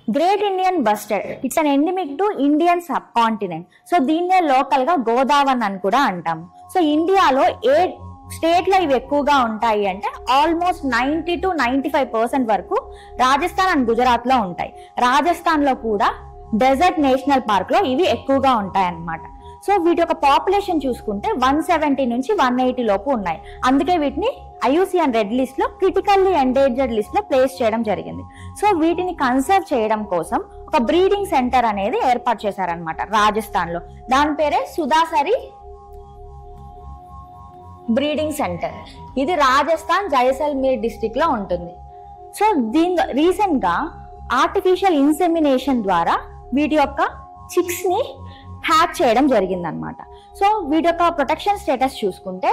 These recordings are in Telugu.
Great Indian bustard it's an endemic to Indian sub continent. So దీన్నే లోకల్ గా గోదావరి అని కూడా అంటాము. సో ఇండియాలో ఏ స్టేట్ లో ఇవి ఎక్కువగా ఉంటాయి అంటే ఆల్మోస్ట్ 90 to 95% వరకు రాజస్థాన్ అండ్ గుజరాత్ లో ఉంటాయి. రాజస్థాన్ లో కూడా డెజర్ట్ నేషనల్ పార్క్ లో ఇవి ఎక్కువగా ఉంటాయి అన్నమాట. సో వీటి యొక్క పాపులేషన్ చూసుకుంటే 170 నుంచి 180 లోపు ఉన్నాయి. అందుకే వీటిని IUCN రెడ్ లిస్ట్ లో క్రిటికల్లీ ఎండేంజర్డ్ లిస్ట్ లో ప్లేస్ చేయడం జరిగింది. సో వీటిని కన్సర్వ్ చేయడం కోసం ఒక బ్రీడింగ్ సెంటర్ అనేది ఏర్పాటు చేశారనమాట రాజస్థాన్ లో. దాని పేరే సుదాసరి బ్రీడింగ్ సెంటర్. ఇది రాజస్థాన్ జైసల్మీర్ డిస్ట్రిక్ట్ లో ఉంటుంది. సో దీని రీసెంట్ గా ఆర్టిఫిషియల్ ఇన్సెమినేషన్ ద్వారా వీటి యొక్క చిక్స్ ని హ్యాక్ చేయడం జరిగింది అనమాట. సో వీటి యొక్క ప్రొటెక్షన్ స్టేటస్ చూసుకుంటే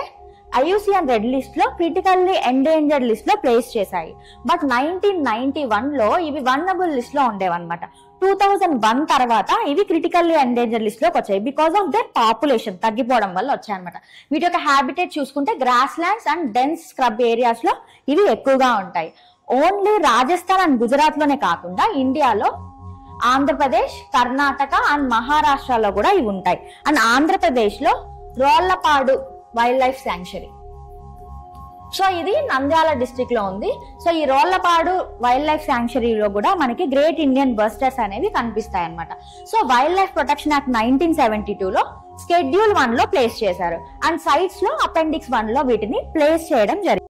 IUCN రెడ్ లిస్ట్ లో క్రిటికల్లీ ఎండేంజర్డ్ లిస్ట్ లో ప్లేస్ చేశాయి. బట్ 1991 లో ఇవి వల్నరబుల్ లిస్ట్ లో ఉండేవన్నమాట. 2001 తర్వాత ఇవి క్రిటికల్లీ ఎండేంజర్డ్ లిస్ట్ లోకి వచ్చాయి. బికాస్ ఆఫ్ దర్ పాపులేషన్ తగ్గిపోవడం వల్ల వచ్చాయన్నమాట. వీటి యొక్క హ్యాబిటేట్ చూసుకుంటే grass lands and dense scrub areas లో ఇవి ఎక్కువగా ఉంటాయి. ఓన్లీ రాజస్థాన్ అండ్ గుజరాత్ లోనే కాకుండా ఇండియాలో ఆంధ్రప్రదేశ్, కర్ణాటక అండ్ మహారాష్ట్రలో కూడా ఇవి ఉంటాయి. అండ్ ఆంధ్రప్రదేశ్ లో Rollapadu wild life sanctuary. So ఇది నంద్యాల డిస్ట్రిక్ట్ లో ఉంది. సో ఈ రోళ్లపాడు వైల్డ్ లైఫ్ శాంక్చురీలో కూడా మనకి గ్రేట్ ఇండియన్ బస్టర్స్ అనేవి కనిపిస్తాయి అనమాట. So wild life protection act 1972 లో Schedule 1 లో ప్లేస్ చేశారు. అండ్ సైట్స్ లో Appendix 1 లో వీటిని ప్లేస్ చేయడం జరిగింది.